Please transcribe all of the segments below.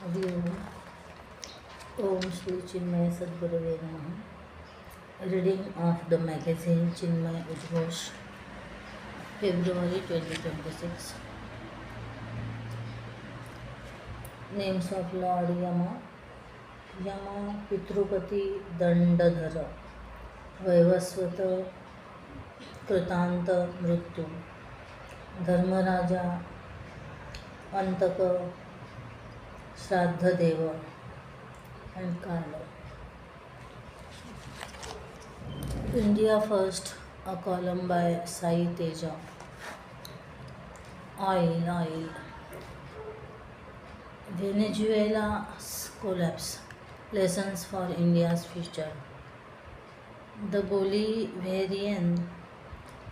Adios. Om Shri Chinmaya Sadgurave Namaha. Reading of the magazine Chinmaya Udghosh, February 2026. Names of Lord Yama. Yama Pitrupati Dandadhara Vaivaswat Kritanta Mrityu Dharmaraja Antaka Shraddha and Kala. India First, a column by Sai Teja. Oil. Venezuela's collapse. Lessons for India's future. The Bolivarian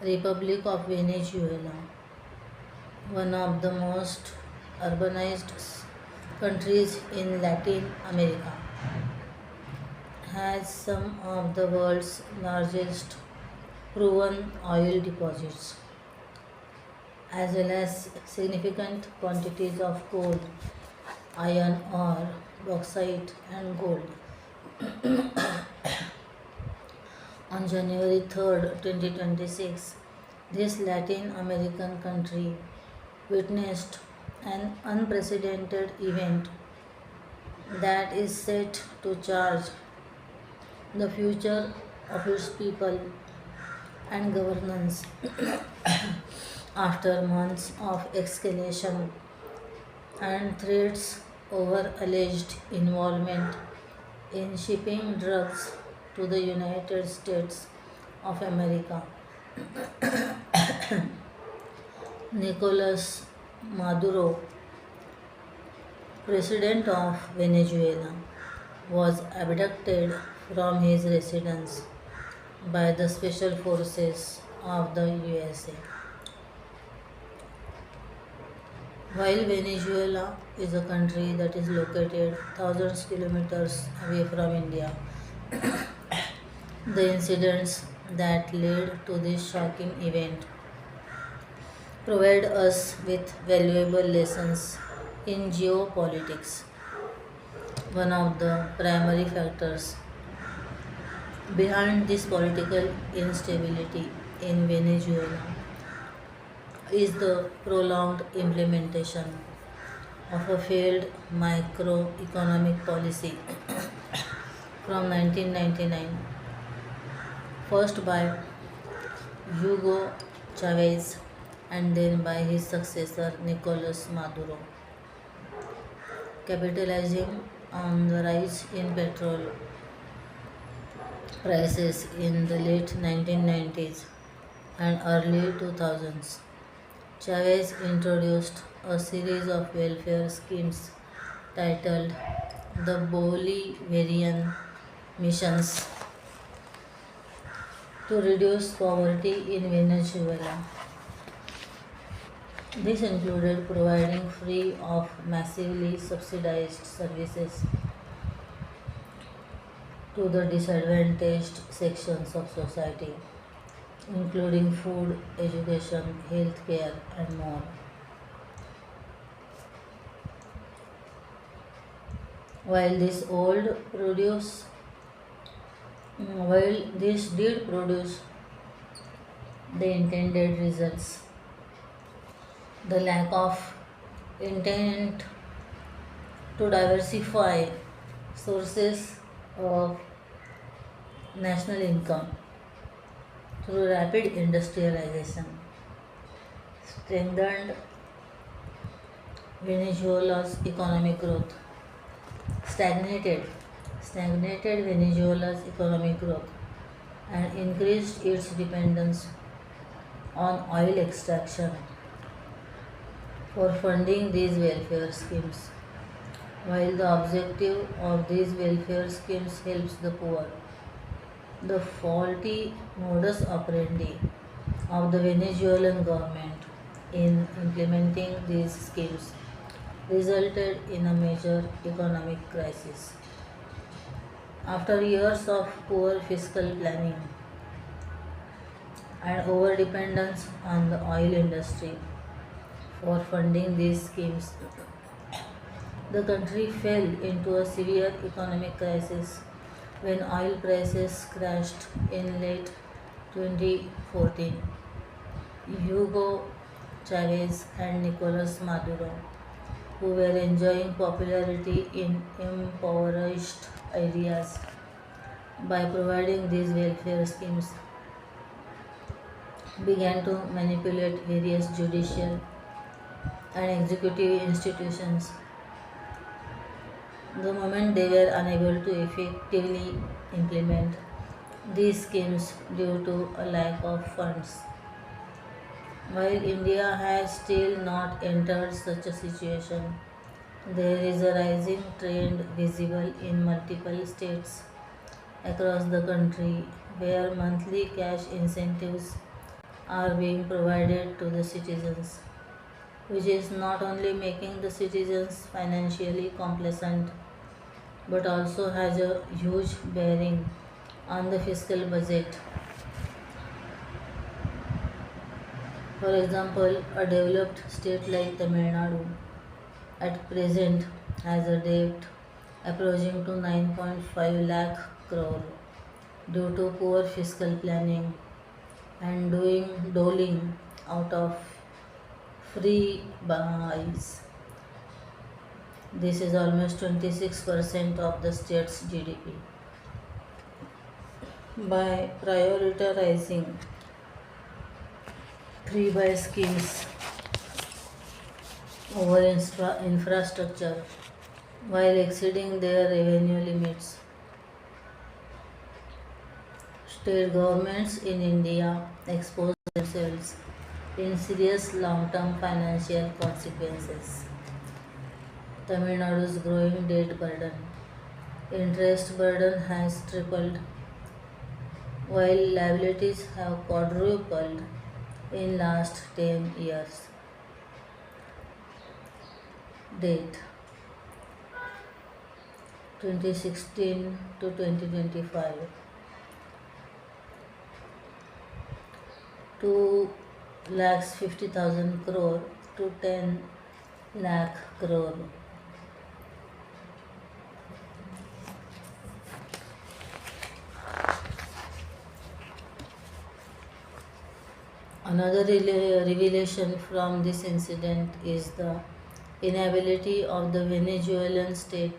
Republic of Venezuela, one of the most urbanized countries in Latin America, has some of the world's largest proven oil deposits, as well as significant quantities of coal, iron ore, bauxite, and gold. On January 3rd, 2026, this Latin American country witnessed an unprecedented event that is set to charge the future of its people and governance. After months of escalation and threats over alleged involvement in shipping drugs to the United States of America, Nicolas Maduro, president of Venezuela, was abducted from his residence by the special forces of the USA. While Venezuela is a country that is located thousands of kilometers away from India, the incidents that led to this shocking event provide us with valuable lessons in geopolitics. One of the primary factors behind this political instability in Venezuela is the prolonged implementation of a failed macroeconomic policy from 1999, first by Hugo Chavez and then by his successor Nicolas Maduro, capitalizing on the rise in petrol prices in the late 1990s and early 2000s. Chavez introduced a series of welfare schemes titled the Bolivarian Missions to reduce poverty in Venezuela. This included providing free of massively subsidized services to the disadvantaged sections of society, including food, education, healthcare, and more. While this old produce, while this did produce the intended results, the lack of intent to diversify sources of national income through rapid industrialization strengthened Venezuela's economic growth, stagnated, stagnated Venezuela's economic growth, and increased its dependence on oil extraction for funding these welfare schemes. While the objective of these welfare schemes helps the poor, the faulty modus operandi of the Venezuelan government in implementing these schemes resulted in a major economic crisis. After years of poor fiscal planning and overdependence on the oil industry for funding these schemes, The country fell into a severe economic crisis when oil prices crashed in late 2014. Hugo Chavez and Nicolas Maduro, who were enjoying popularity in impoverished areas by providing these welfare schemes, began to manipulate various judicial and executive institutions the moment they were unable to effectively implement these schemes due to a lack of funds. While India has still not entered such a situation, there is a rising trend visible in multiple states across the country where monthly cash incentives are being provided to the citizens, which is not only making the citizens financially complacent but also has a huge bearing on the fiscal budget. For example, a developed state like Tamil Nadu at present has a debt approaching to 9.5 lakh crore due to poor fiscal planning and doling out of free buys. This is almost 26% of the state's GDP. By prioritizing free buy schemes over infrastructure while exceeding their revenue limits, state governments in India expose themselves in serious long-term financial consequences. Tamil Nadu's growing debt burden. Interest burden has tripled while liabilities have quadrupled in last 10 years. Date 2016 to 2025. 2 lakhs 50,000 crore to 10 lakh crore. Another revelation from this incident is the inability of the Venezuelan state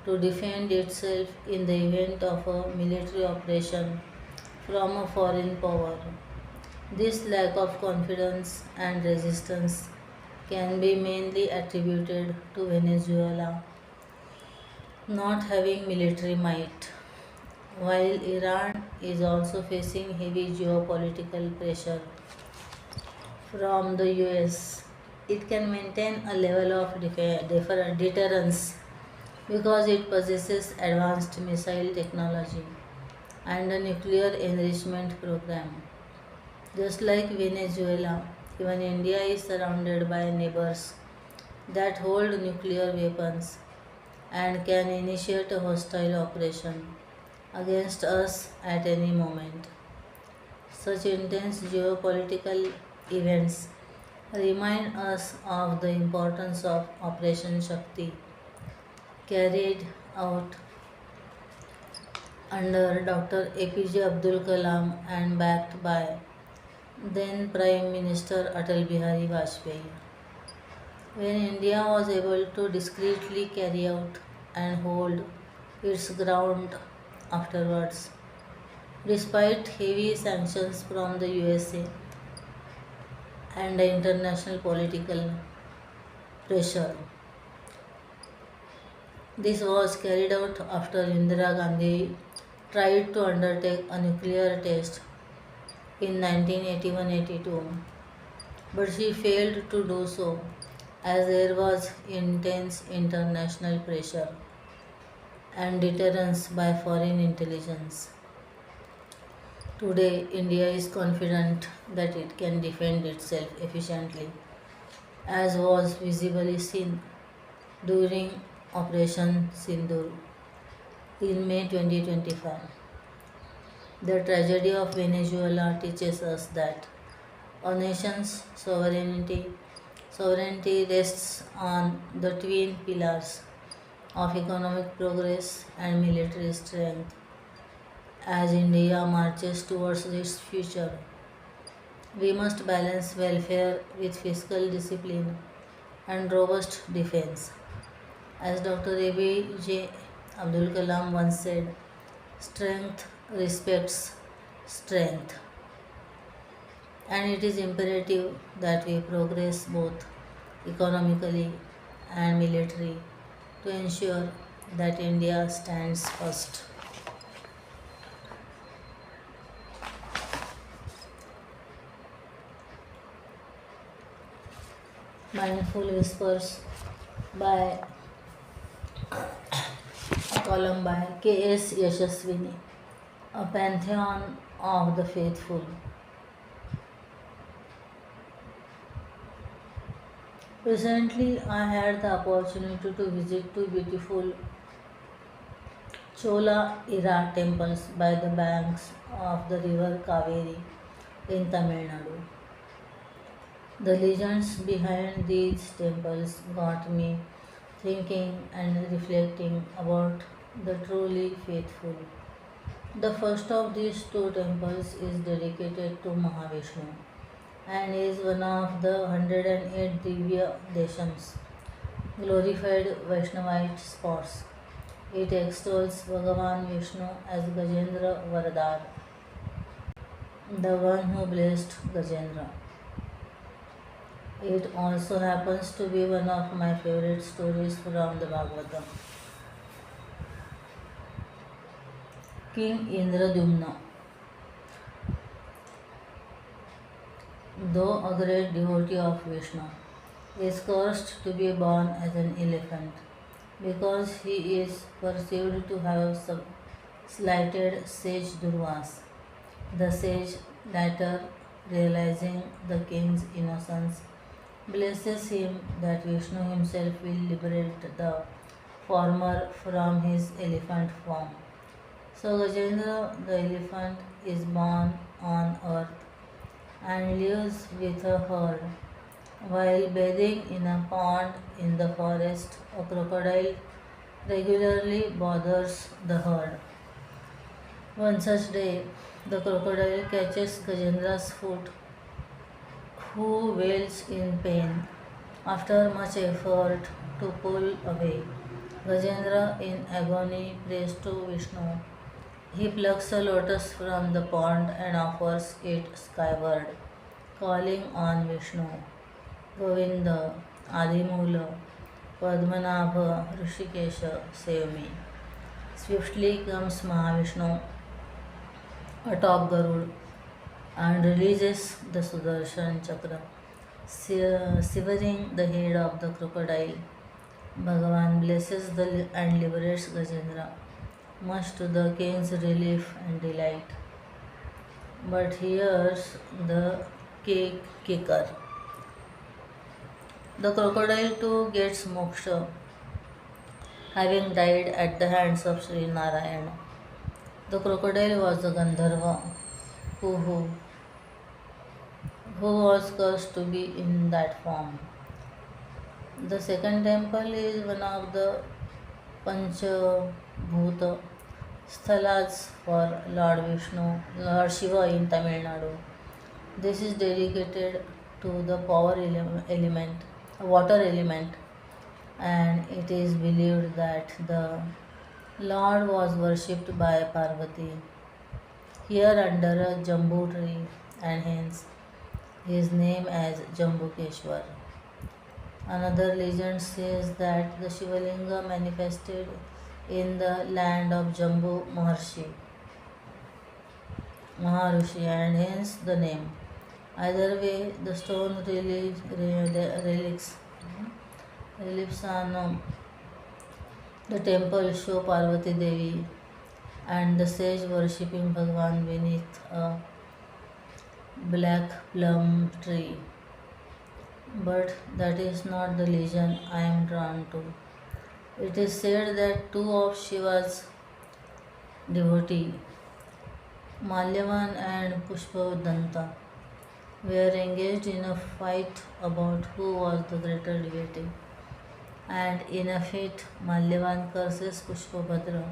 to defend itself in the event of a military operation from a foreign power. This lack of confidence and resistance can be mainly attributed to Venezuela not having military might, while Iran is also facing heavy geopolitical pressure from the US. It can maintain a level of deterrence because it possesses advanced missile technology and a nuclear enrichment program. Just like Venezuela, even India is surrounded by neighbors that hold nuclear weapons and can initiate a hostile operation against us at any moment. Such intense geopolitical events remind us of the importance of Operation Shakti carried out under Dr. APJ Abdul Kalam and backed by then Prime Minister Atal Bihari Vajpayee. When India was able to discreetly carry out and hold its ground afterwards, despite heavy sanctions from the USA and the international political pressure. This was carried out after Indira Gandhi tried to undertake a nuclear test in 1981-82, but she failed to do so as there was intense international pressure and deterrence by foreign intelligence. Today, India is confident that it can defend itself efficiently, as was visibly seen during Operation Sindoor in May 2025. The tragedy of Venezuela teaches us that a nation's sovereignty, Sovereignty rests on the twin pillars of economic progress and military strength. As India marches towards its future, we must balance welfare with fiscal discipline and robust defense. As Dr. APJ Abdul Kalam once said, strength respects strength, and it is imperative that we progress both economically and militarily to ensure that India stands first. Mindful Whispers by a column by K.S. Yashaswini, a pantheon of the faithful. Recently, I had the opportunity to visit two beautiful Chola era temples by the banks of the river Kaveri in Tamil Nadu. The legends behind these temples got me thinking and reflecting about the truly faithful. The first of these two temples is dedicated to Mahavishnu and is one of the 108 Divya Deshams, glorified Vaishnavite spots. It extols Bhagavan Vishnu as Gajendra Vardar, the one who blessed Gajendra. It also happens to be one of my favorite stories from the Bhagavatam. King Indradyumna, though a great devotee of Vishnu, is cursed to be born as an elephant because he is perceived to have slighted sage Durvas. The sage, later realizing the king's innocence, blesses him that Vishnu himself will liberate the former from his elephant form. So Gajendra the elephant is born on earth and lives with a herd. While bathing in a pond in the forest, a crocodile regularly bothers the herd. One such day, the crocodile catches Gajendra's foot, who wails in pain. After much effort to pull away, Gajendra, in agony, prays to Vishnu. He plucks a lotus from the pond and offers it skyward, calling on Vishnu. Govinda, Adimula, Padmanabha, Rishikesha, save me. Swiftly comes Mahavishnu atop Garud and releases the Sudarshan Chakra, severing the head of the crocodile. Bhagavan blesses and liberates Gajendra, much to the king's relief and delight. But here's the cake kicker. The crocodile too gets moksha, having died at the hands of Sri Narayana. The crocodile was a Gandharva who, who, who was cursed to be in that form. The second temple is one of the Panchabhuta sthalas for Lord Vishnu, Lord Shiva in Tamil Nadu. This is dedicated to the element, water element, and it is believed that the Lord was worshipped by Parvati here under a jambu tree, and hence his name as Jambukeshwar. Another legend says that the Shivalinga manifested in the land of Jambu Maharishi, and hence the name. Either way, the stone reliefs on the temple show Parvati Devi and the sage worshipping Bhagwan beneath a black plum tree. But that is not the legend I am drawn to. It is said that two of Shiva's devotees, Malyavan and Pushpadanta, were engaged in a fight about who was the greater devotee. And in a fit, Malyavan curses Pushpabhadra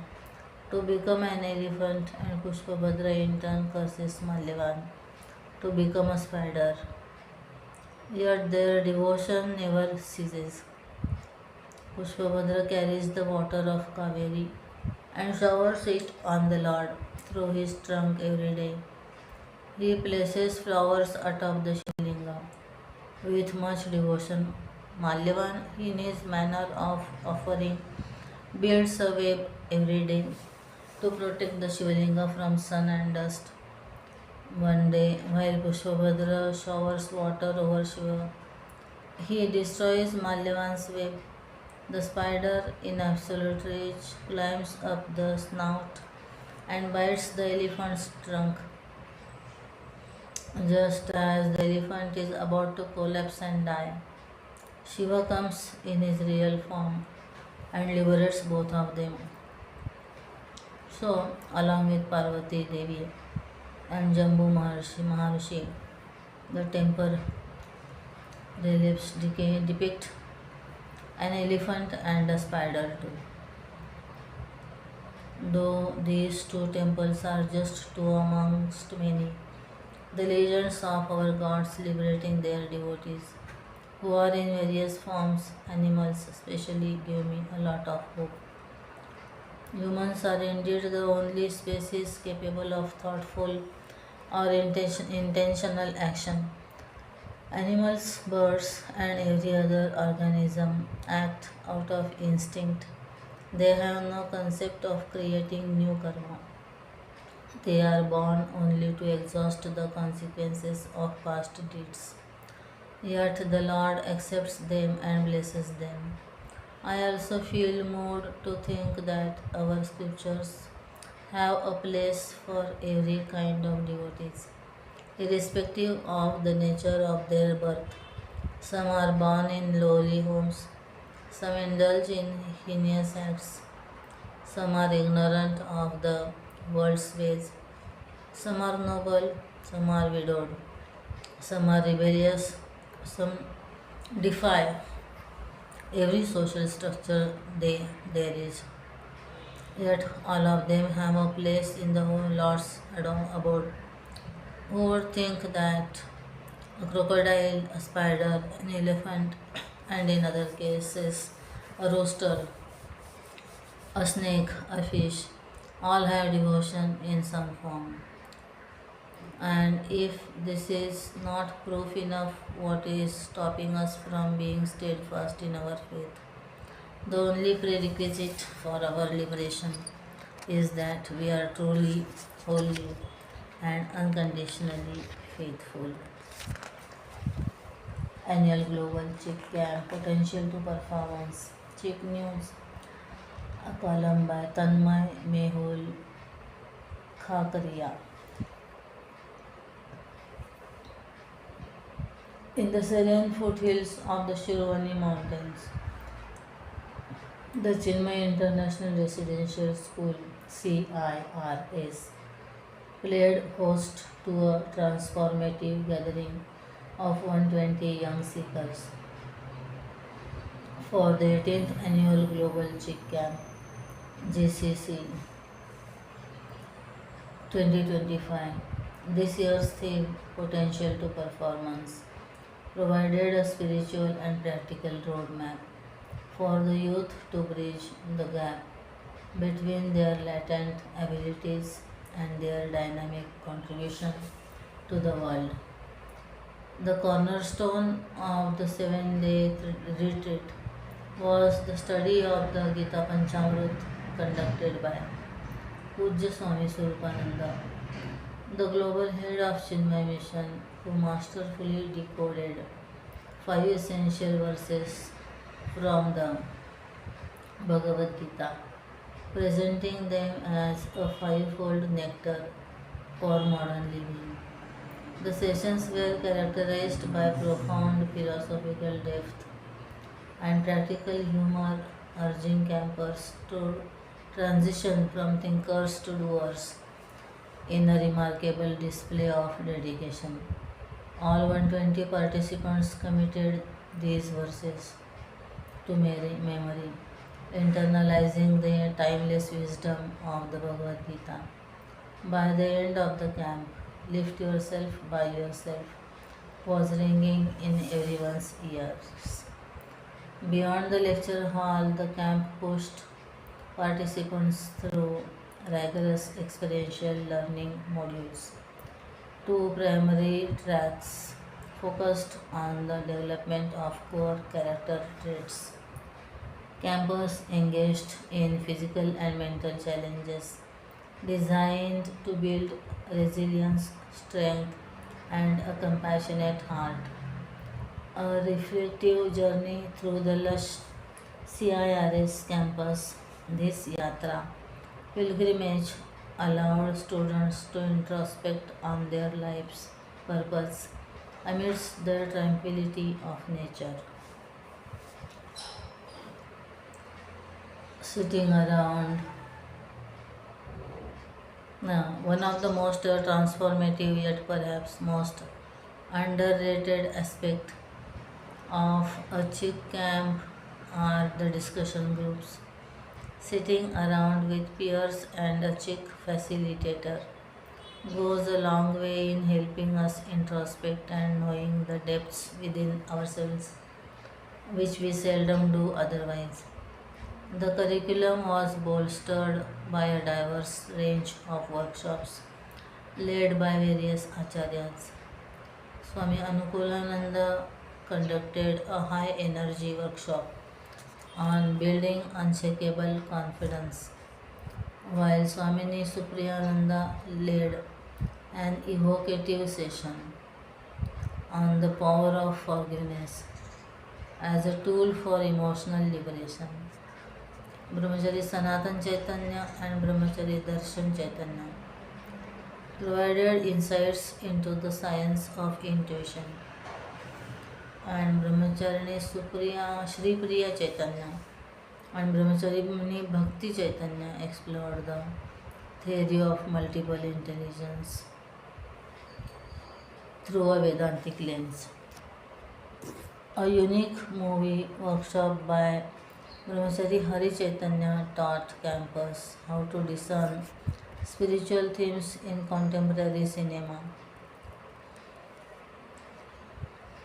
to become an elephant, and Pushpabhadra in turn curses Malyavan to become a spider. Yet their devotion never ceases. Pushpabhadra carries the water of Kaveri and showers it on the Lord through his trunk every day. He places flowers atop the Shivalinga with much devotion. Malyavan, in his manner of offering, builds a web every day to protect the Shivalinga from sun and dust. One day, while Pushpabhadra showers water over Shiva, he destroys Malyavan's web. The spider, in absolute rage, climbs up the snout and bites the elephant's trunk. Just as the elephant is about to collapse and die, Shiva comes in his real form and liberates both of them. So, along with Parvati Devi and Jambu Maharishi, the temple reliefs depict an elephant and a spider too. Though these two temples are just two amongst many, the legends of our gods liberating their devotees, who are in various forms, animals especially, give me a lot of hope. Humans are indeed the only species capable of thoughtful or intentional action. Animals, birds, and every other organism act out of instinct. They have no concept of creating new karma. They are born only to exhaust the consequences of past deeds. Yet the Lord accepts them and blesses them. I also feel moved to think that our scriptures have a place for every kind of devotees, irrespective of the nature of their birth. Some are born in lowly homes, some indulge in heinous acts, some are ignorant of the world's ways, some are noble, some are widowed, some are rebellious, some defy every social structure there is. Yet all of them have a place in the Lord's abode. Who would think that a crocodile, a spider, an elephant, and in other cases, a rooster, a snake, a fish, all have devotion in some form. And if this is not proof enough, what is stopping us from being steadfast in our faith? The only prerequisite for our liberation is that we are truly holy and unconditionally faithful. Annual Global Chick Camp Potential to Performance. Chick News. A column by Tanmay Mehul Khakaria. In the serene foothills of the Shirvani Mountains, the Chinmaya International Residential School CIRS played host to a transformative gathering of 120 young seekers for the 18th Annual Global Chick Camp GCC 2025. This year's theme, Potential to Performance, provided a spiritual and practical roadmap for the youth to bridge the gap between their latent abilities and their dynamic contribution to the world. The cornerstone of the 7-day retreat was the study of the Gita Panchamrit conducted by Pujya Swami Swarupananda, the global head of Chinmaya Mission, who masterfully decoded 5 essential verses from the Bhagavad Gita, presenting them as a fivefold nectar for modern living. The sessions were characterized by profound philosophical depth and practical humor, urging campers to transition from thinkers to doers in a remarkable display of dedication. All 120 participants committed these verses to memory, internalizing the timeless wisdom of the Bhagavad Gita. By the end of the camp, lift yourself by yourself was ringing in everyone's ears. Beyond the lecture hall, the camp pushed participants through rigorous experiential learning modules. Two primary tracks focused on the development of core character traits. Campers engaged in physical and mental challenges designed to build resilience, strength, and a compassionate heart. A reflective journey through the lush CIRS campus. This yatra pilgrimage allowed students to introspect on their life's purpose amidst the tranquility of nature. Sitting around. Now, one of the most transformative yet perhaps most underrated aspect of a chick camp are the discussion groups. Sitting around with peers and a chick facilitator goes a long way in helping us introspect and knowing the depths within ourselves, which we seldom do otherwise. The curriculum was bolstered by a diverse range of workshops led by various acharyas. Swami Anukulananda conducted a high energy workshop on building unshakable confidence, while Swamini Supriyananda led an evocative session on the power of forgiveness as a tool for emotional liberation. Brahmachari Sanatan Chaitanya and Brahmachari Darshan Chaitanya provided insights into the science of intuition, and Brahmachari Shri Priya Chaitanya and Brahmachari Bhakti Chaitanya explored the theory of multiple intelligence through a Vedantic lens. A unique movie workshop by Brahmachari Hari Chaitanya taught campus how to discern spiritual themes in contemporary cinema,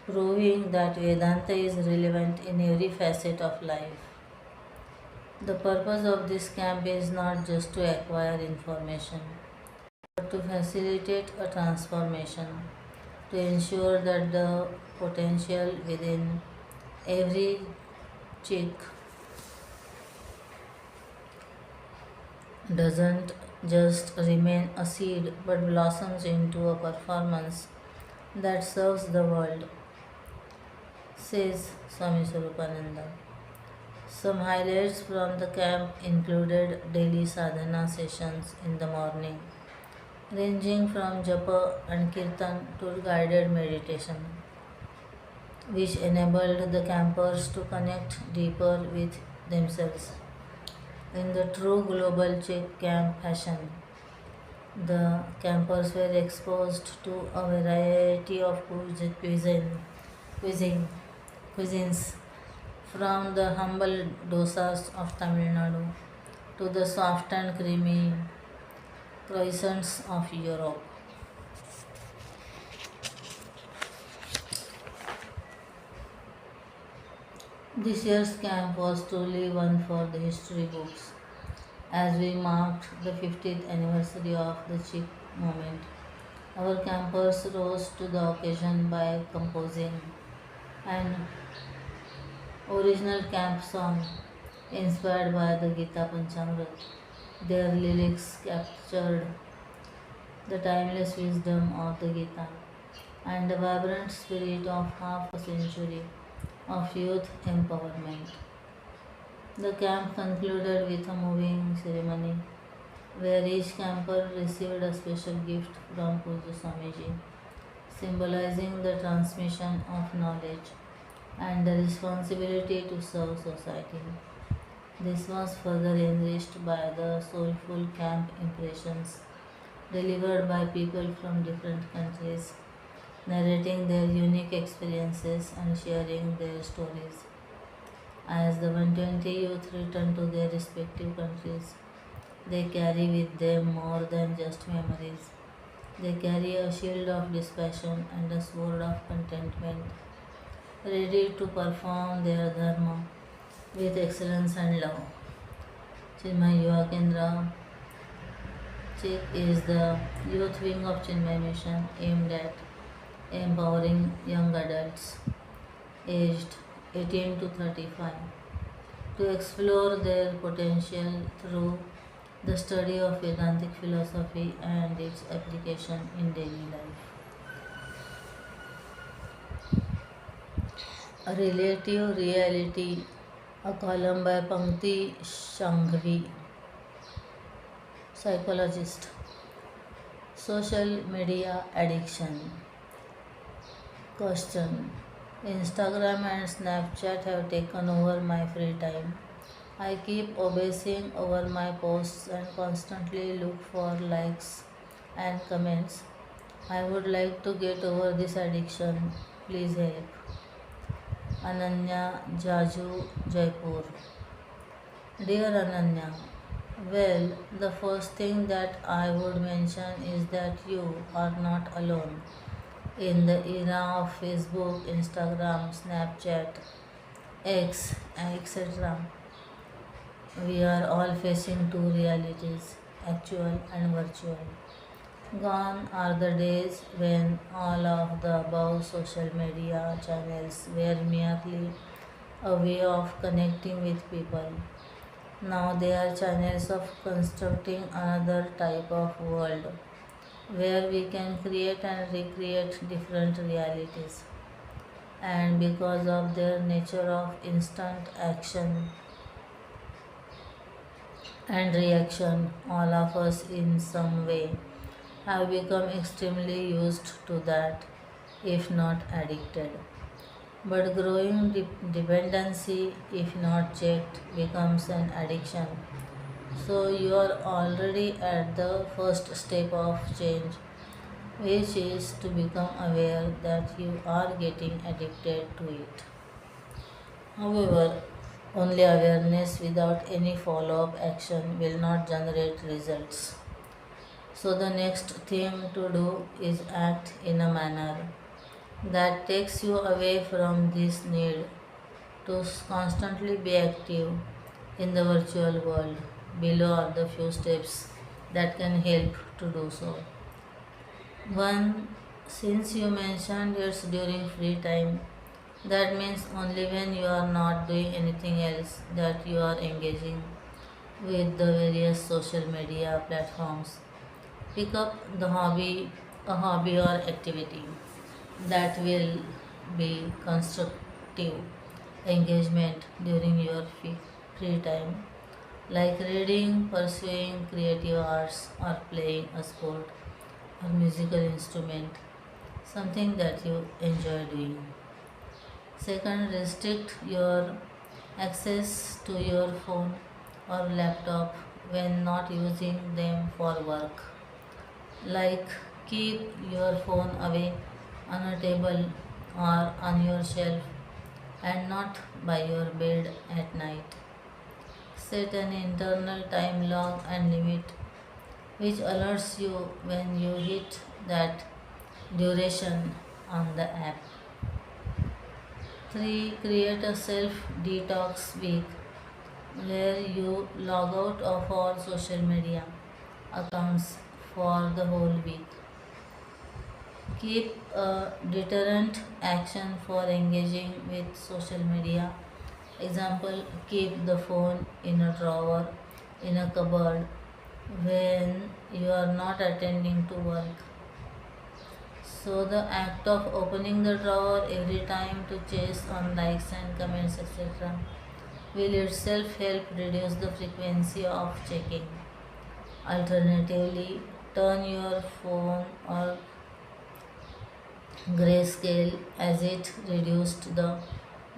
proving that Vedanta is relevant in every facet of life. The purpose of this camp is not just to acquire information, but to facilitate a transformation, to ensure that the potential within every chick doesn't just remain a seed but blossoms into a performance that serves the world, says Swami Swarupananda. Some highlights from the camp included daily sadhana sessions in the morning, ranging from japa and kirtan to guided meditation, which enabled the campers to connect deeper with themselves. In the true global Czech camp fashion, the campers were exposed to a variety of cuisine, cuisines, from the humble dosas of Tamil Nadu to the soft and creamy croissants of Europe. This year's camp was truly one for the history books as we marked the 50th anniversary of the Czech movement. Our campers rose to the occasion by composing an original camp song inspired by the Gita Panchamrit. Their lyrics captured the timeless wisdom of the Gita and the vibrant spirit of half a century of youth empowerment. The camp concluded with a moving ceremony where each camper received a special gift from Puja Swamiji, symbolizing the transmission of knowledge and the responsibility to serve society. This was further enriched by the soulful camp impressions delivered by people from different countries, narrating their unique experiences and sharing their stories. As the 120 youth return to their respective countries, they carry with them more than just memories. They carry a shield of dispassion and a sword of contentment, ready to perform their dharma with excellence and love. Chinmaya Yuva Kendra CHIC is the youth wing of Chinmaya Mission aimed at empowering young adults aged 18 to 35 to explore their potential through the study of Vedantic philosophy and its application in daily life. A relative reality, a column by Pankti Shangvi, psychologist. Social media addiction. Question. Instagram and Snapchat have taken over my free time. I keep obsessing over my posts and constantly look for likes and comments. I would like to get over this addiction. Please help. Ananya Jaju, Jaipur. Dear Ananya, well, the first thing that I would mention is that you are not alone. In the era of Facebook, Instagram, Snapchat, X, etc., we are all facing two realities, actual and virtual. Gone are the days when all of the above social media channels were merely a way of connecting with people. Now they are channels of constructing another type of world where we can create and recreate different realities. And because of their nature of instant action and reaction, all of us in some way have become extremely used to that, if not addicted. But growing dependency, if not checked, becomes an addiction. So you are already at the first step of change, which is to become aware that you are getting addicted to it. However, only awareness without any follow up action will not generate results. So, the next thing to do is act in a manner that takes you away from this need to constantly be active in the virtual world. Below are the few steps that can help to do so. 1. Since you mentioned it's during free time, that means only when you are not doing anything else that you are engaging with the various social media platforms. Pick up a hobby or activity that will be constructive engagement during your free time, like reading, pursuing creative arts, or playing a sport or musical instrument, something that you enjoy doing. Second, restrict your access to your phone or laptop when not using them for work. Like keep your phone away on a table or on your shelf and not by your bed at night. Set an internal time log and limit which alerts you when you hit that duration on the app. 3. Create a self detox week where you log out of all social media accounts for the whole week. Keep a deterrent action for engaging with social media. Example, keep the phone in a drawer in a cupboard when you are not attending to work. So the act of opening the drawer every time to chase on likes and comments, etc., will itself help reduce the frequency of checking. Alternatively, turn your phone or grayscale as it reduced the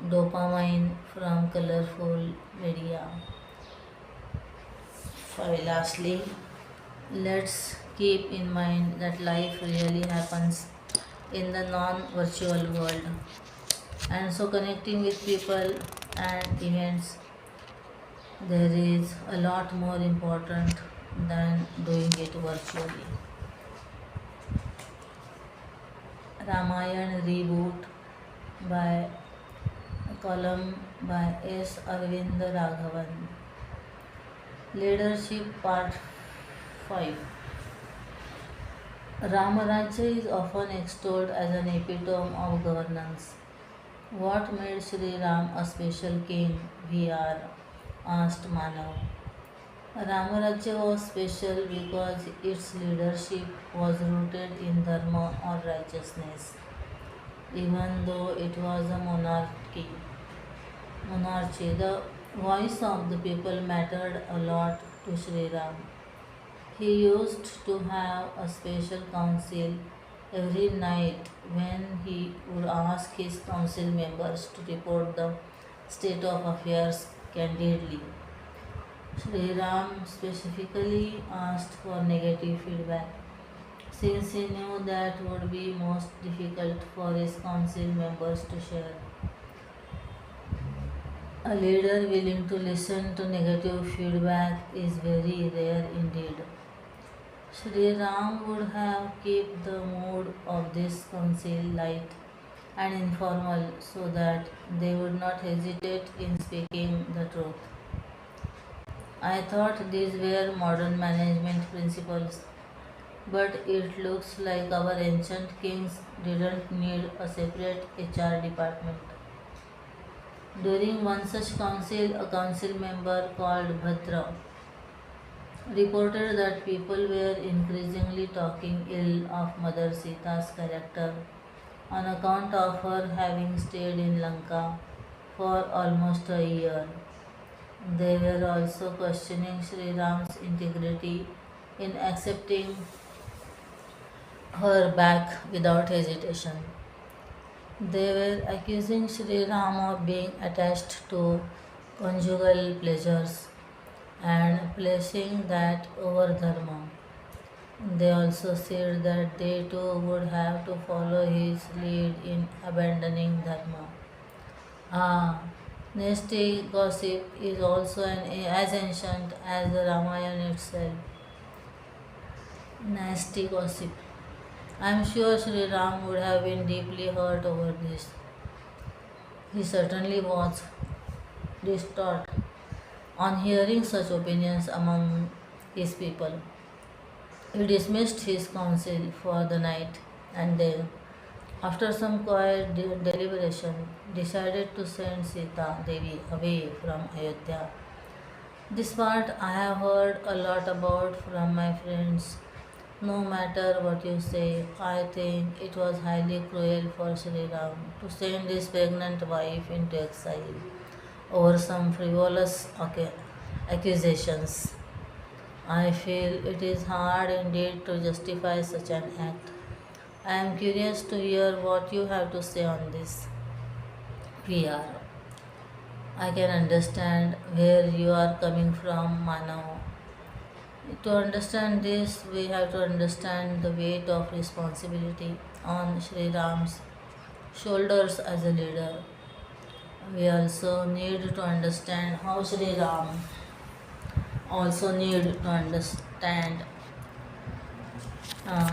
dopamine from colorful media. Lastly, let's keep in mind that life really happens in the non virtual world. And so, connecting with people and events, there is a lot more important than doing it virtually. Ramayan Reboot by a column by S. Arvind Raghavan. Leadership Part 5. Ramarajya is often extolled as an epitome of governance. What made Sri Ram a special king? We are asked Manav. Ramarajya was special because its leadership was rooted in dharma or righteousness, even though it was a monarchy. The voice of the people mattered a lot to Sri Ram. He used to have a special council every night when he would ask his council members to report the state of affairs candidly. Sri Ram specifically asked for negative feedback since he knew that would be most difficult for his council members to share. A leader willing to listen to negative feedback is very rare indeed. Sri Ram would have kept the mood of this council light and informal so that they would not hesitate in speaking the truth. I thought these were modern management principles, but it looks like our ancient kings didn't need a separate HR department. During one such council, a council member called Bhadra reported that people were increasingly talking ill of Mother Sita's character on account of her having stayed in Lanka for almost a year. They were also questioning Sri Ram's integrity in accepting her back without hesitation. They were accusing Sri Ram of being attached to conjugal pleasures and placing that over dharma. They also said that they too would have to follow his lead in abandoning dharma. Ah, nasty gossip is also as ancient as the Ramayana itself. Nasty gossip. I am sure Sri Ram would have been deeply hurt over this. He certainly was distraught on hearing such opinions among his people. He dismissed his council for the night and then, after some quiet deliberation, decided to send Sita Devi away from Ayodhya. This part I have heard a lot about from my friends. No matter what you say, I think it was highly cruel for Sri Ram to send his pregnant wife into exile over some frivolous accusations. I feel it is hard indeed to justify such an act. I am curious to hear what you have to say on this. PR. I can understand where you are coming from, Manav. To understand this, we have to understand the weight of responsibility on Sri Ram's shoulders as a leader. We also need to understand how Sri Ram also need to understand uh,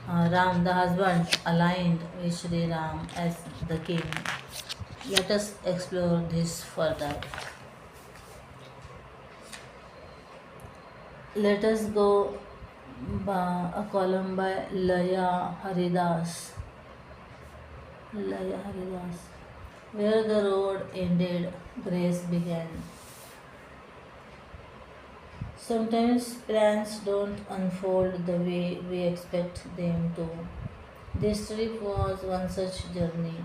Ram, the husband, aligned with Sri Ram as the king. Let us explore this further. Let us go by a column by Laya Haridas, where the road ended, grace began. Sometimes plans don't unfold the way we expect them to. This trip was one such journey,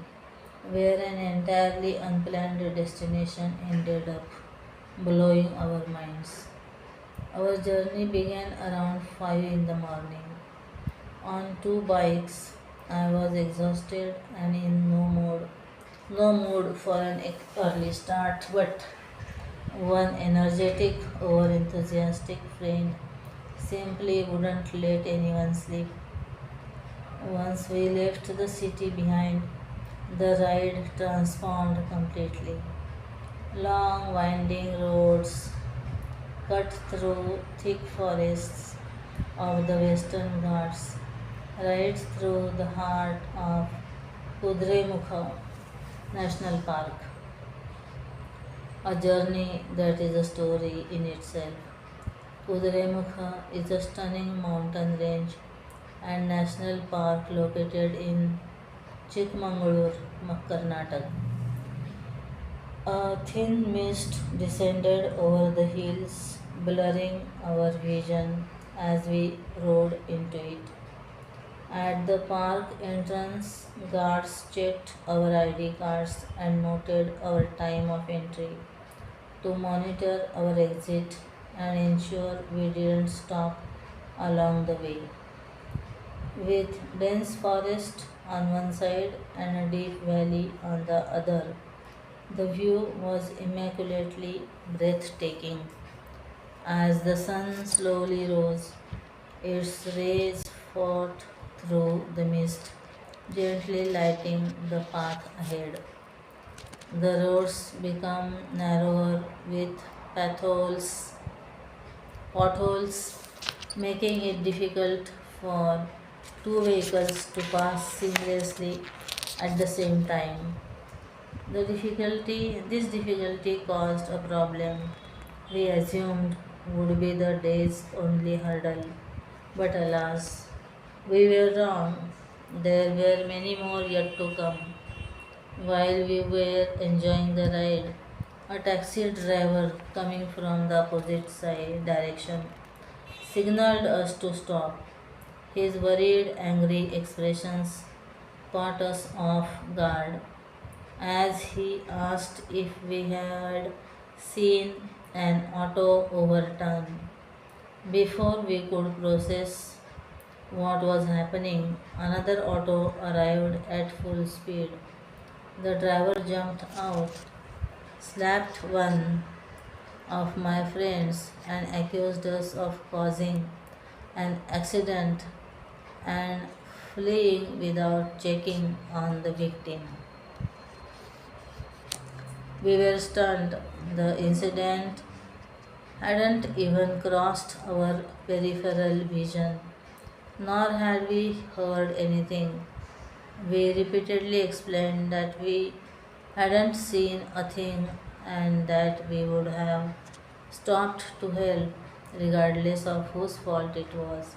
where an entirely unplanned destination ended up blowing our minds. Our journey began around 5 in the morning. On two bikes, I was exhausted and in no mood for an early start, but one energetic, over enthusiastic friend simply wouldn't let anyone sleep. Once we left the city behind, the ride transformed completely. Long winding roads cut through thick forests of the Western Ghats, right through the heart of Kudremukha National Park, a journey that is a story in itself. Kudremukha is a stunning mountain range and national park located in Chikmagalur, Karnataka. A thin mist descended over the hills, blurring our vision as we rode into it. At the park entrance, guards checked our ID cards and noted our time of entry to monitor our exit and ensure we didn't stop along the way. With dense forest on one side and a deep valley on the other, the view was immaculately breathtaking. As the sun slowly rose, its rays fought through the mist, gently lighting the path ahead. The roads became narrower with potholes, potholes, making it difficult for two vehicles to pass seamlessly at the same time. This difficulty caused a problem we assumed would be the day's only hurdle. But alas, we were wrong. There were many more yet to come. While we were enjoying the ride, a taxi driver coming from the opposite side direction signaled us to stop. His worried, angry expressions caught us off guard as he asked if we had seen an auto overturn. Before we could process what was happening, another auto arrived at full speed. The driver jumped out, slapped one of my friends, and accused us of causing an accident and fleeing without checking on the victim. We were stunned. The incident hadn't even crossed our peripheral vision, nor had we heard anything. We repeatedly explained that we hadn't seen a thing and that we would have stopped to help, regardless of whose fault it was.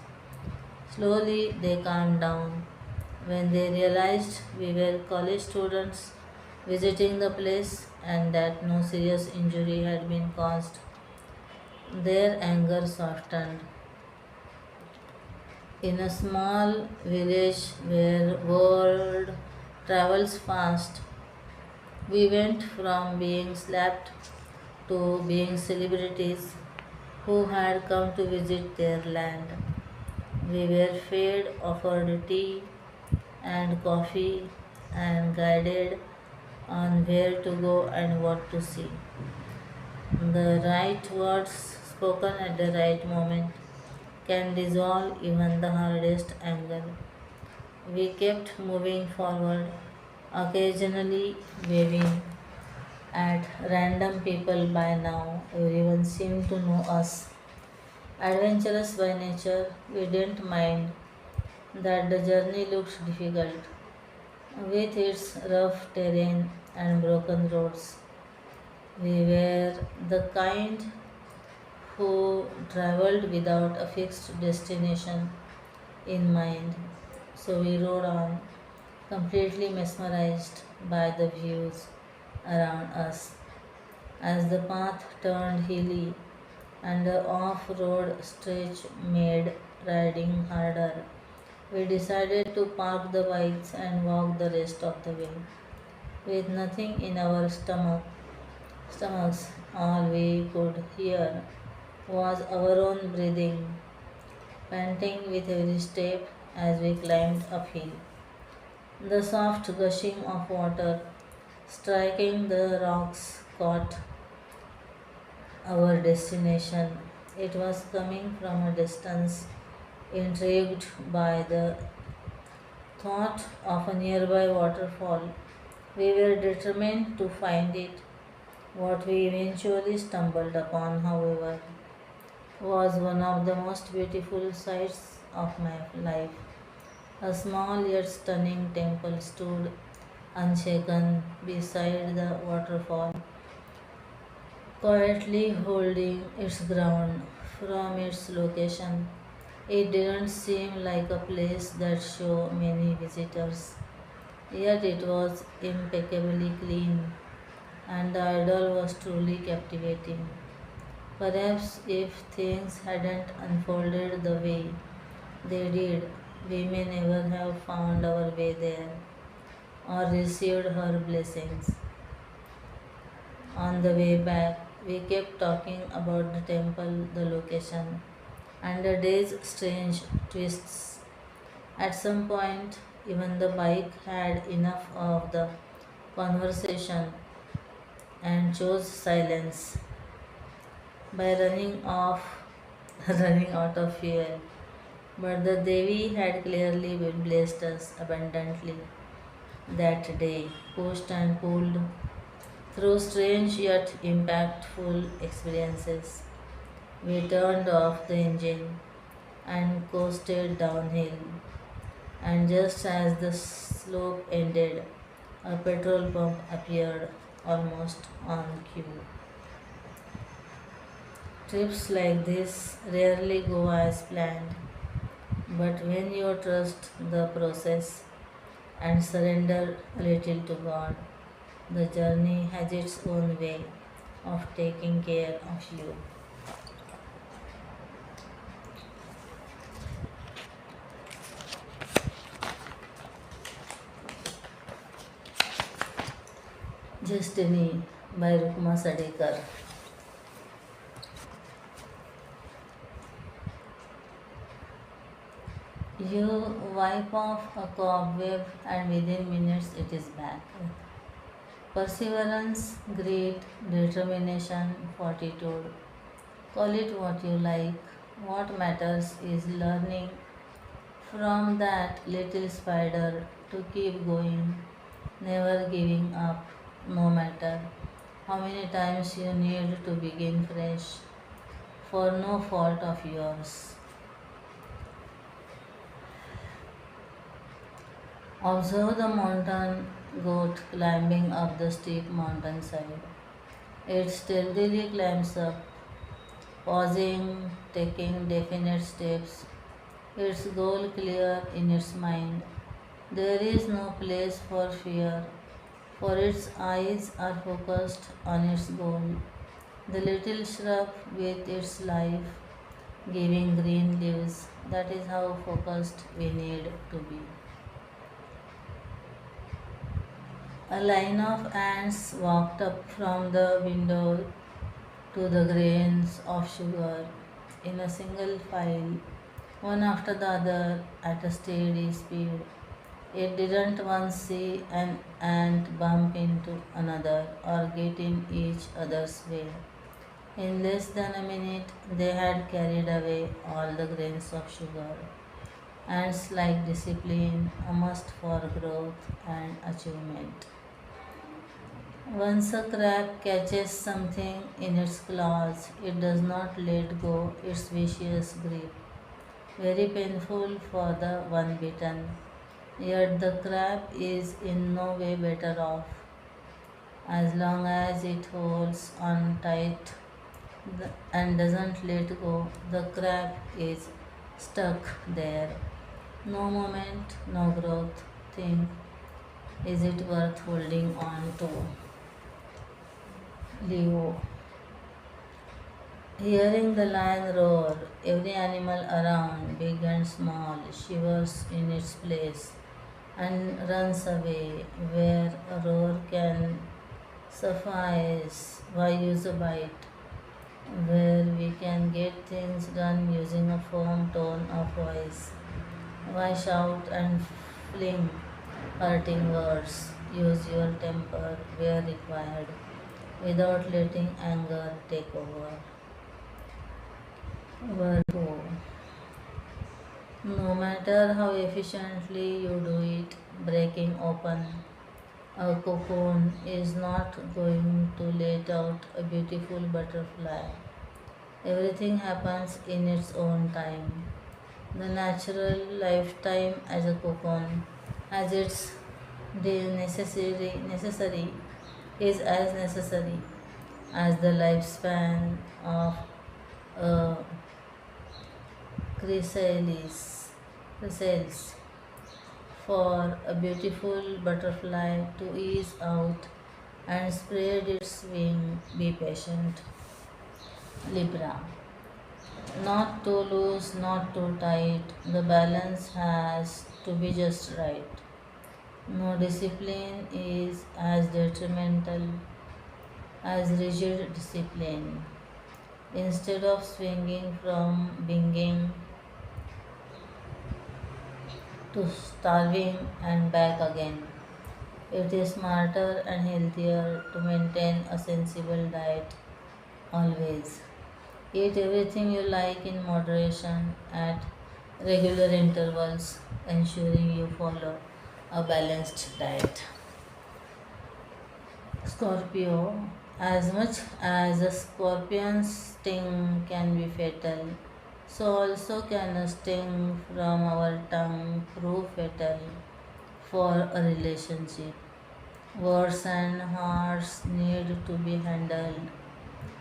Slowly they calmed down. When they realized we were college students visiting the place and that no serious injury had been caused, their anger softened. In a small village where word travels fast, we went from being slapped to being celebrities who had come to visit their land. We were fed, offered tea and coffee, and guided on where to go and what to see. The right words spoken at the right moment can dissolve even the hardest anger. We kept moving forward, occasionally waving at random people. By now. Everyone seemed to know us. Adventurous by nature, we didn't mind that the journey looked difficult, with its rough terrain and broken roads. We were the kind who traveled without a fixed destination in mind. So we rode on, completely mesmerized by the views around us. As the path turned hilly and the off road stretch made riding harder, we decided to park the bikes and walk the rest of the way. With nothing in our stomachs, all we could hear was our own breathing, panting with every step as we climbed uphill. The soft gushing of water striking the rocks caught our destination. It was coming from a distance, intrigued by the thought of a nearby waterfall. We were determined to find it. What we eventually stumbled upon, however, was one of the most beautiful sights of my life. A small yet stunning temple stood unshaken beside the waterfall, quietly holding its ground. From its location, it didn't seem like a place that saw many visitors, yet it was impeccably clean, and the idol was truly captivating. Perhaps if things hadn't unfolded the way they did, we may never have found our way there or received her blessings. On the way back, we kept talking about the temple, the location, and the day's strange twists. At some point, even the bike had enough of the conversation and chose silence by running out of fuel. But the Devi had clearly blessed us abundantly that day, pushed and pulled through strange yet impactful experiences. We turned off the engine and coasted downhill, and just as the slope ended, a petrol pump appeared almost on cue. Trips like this rarely go as planned, but when you trust the process and surrender a little to God, the journey has its own way of taking care of you. Destiny by Rukma Sadekar. You wipe off a cobweb and within minutes it is back. Perseverance, grit, determination, fortitude. Call it what you like. What matters is learning from that little spider to keep going, never giving up, no matter how many times you need to begin fresh, for no fault of yours. Observe the mountain goat climbing up the steep mountainside. It stealthily climbs up, pausing, taking definite steps, its goal clear in its mind. There is no place for fear, for its eyes are focused on its goal. The little shrub with its life giving green leaves, that is how focused we need to be. A line of ants walked up from the window to the grains of sugar in a single file, one after the other at a steady speed. It didn't once see an ant bump into another or get in each other's way. In less than a minute, they had carried away all the grains of sugar. Ants like discipline, a must for growth and achievement. Once a crab catches something in its claws, it does not let go its vicious grip. Very painful for the one bitten. Yet the crab is in no way better off. As long as it holds on tight and doesn't let go, the crab is stuck there. No moment, no growth. Think, is it worth holding on to? Leo. Hearing the lion roar, every animal around, big and small, shivers in its place and runs away. Where a roar can suffice, why use a bite? Where we can get things done using a firm tone of voice, why shout and fling hurting words? Use your temper where required without letting anger take over. Virgo. No matter how efficiently you do it, breaking open a cocoon is not going to let out a beautiful butterfly. Everything happens in its own time. The natural lifetime as a cocoon has its necessary is as necessary as the lifespan of a chrysalis. chrysalis. For a beautiful butterfly to ease out and spread its wing, be patient. Libra. Not too loose, not too tight. The balance has to be just right. No discipline is as detrimental as rigid discipline. Instead of swinging from binging to starving and back again, it is smarter and healthier to maintain a sensible diet always. Eat everything you like in moderation at regular intervals, ensuring you follow a balanced diet. Scorpio. As much as a scorpion's sting can be fatal, so also can a sting from our tongue prove fatal for a relationship. Words and hearts need to be handled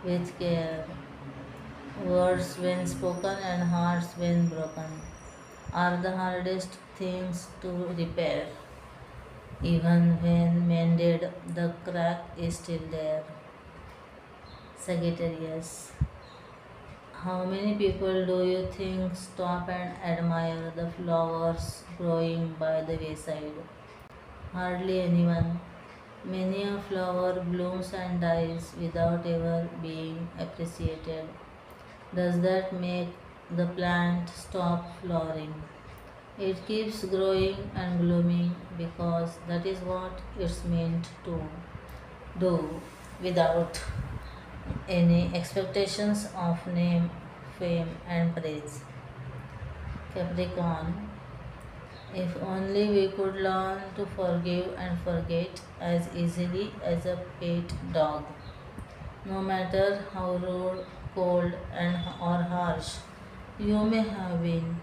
with care. Words when spoken and hearts when broken are the hardest things to repair. Even when mended, the crack is still there. Sagittarius. How many people do you think stop and admire the flowers growing by the wayside? Hardly anyone. Many a flower blooms and dies without ever being appreciated. Does that make the plant stop flowering? It keeps growing and blooming because that is what it's meant to do without any expectations of name, fame, and praise. Capricorn, if only we could learn to forgive and forget as easily as a pet dog, no matter how rude, cold, and or harsh you may have been.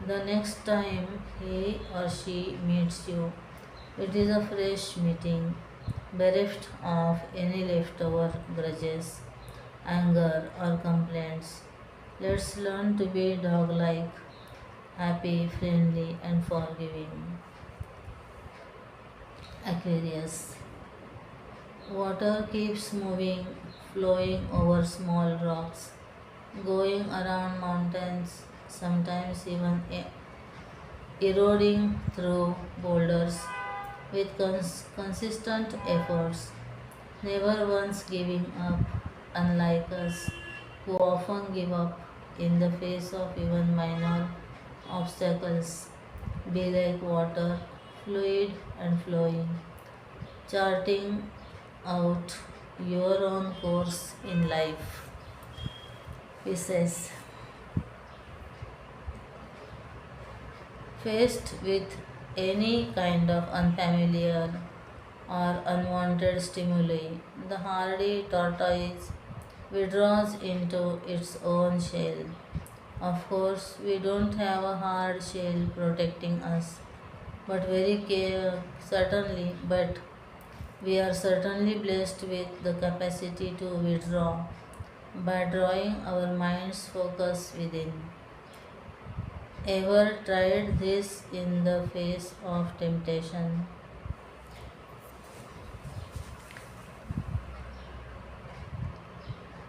The next time he or she meets you, it is a fresh meeting, bereft of any leftover grudges, anger, or complaints. Let's learn to be dog like, happy, friendly, and forgiving. Aquarius. Water keeps moving, flowing over small rocks, going around mountains, sometimes even eroding through boulders with consistent efforts, never once giving up, unlike us who often give up in the face of even minor obstacles. Be like water, fluid and flowing, charting out your own course in life. He says, faced with any kind of unfamiliar or unwanted stimuli, the hardy tortoise withdraws into its own shell. Of course, we don't have a hard shell protecting us, but but we are certainly blessed with the capacity to withdraw by drawing our mind's focus within. Ever tried this in the face of temptation?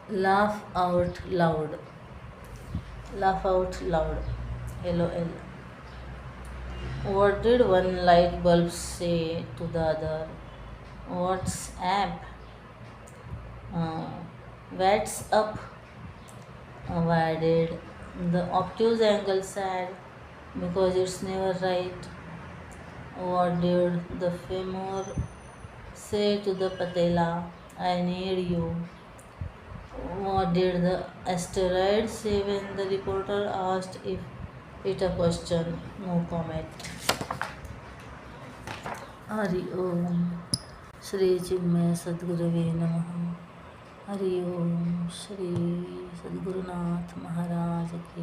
Laugh out loud. Laugh out loud. LOL. What did one light bulb say to the other? What's up? Uh, what's up? Why did the obtuse angle sad because it's never right? What did the femur say to the patella? I need you. What did the asteroid say when the reporter asked if It a question, no comment. Hari Om. Shri Chinmaya Sadgurave Namaha. Hari Om. Shri Sadgurunath Maharaj Ki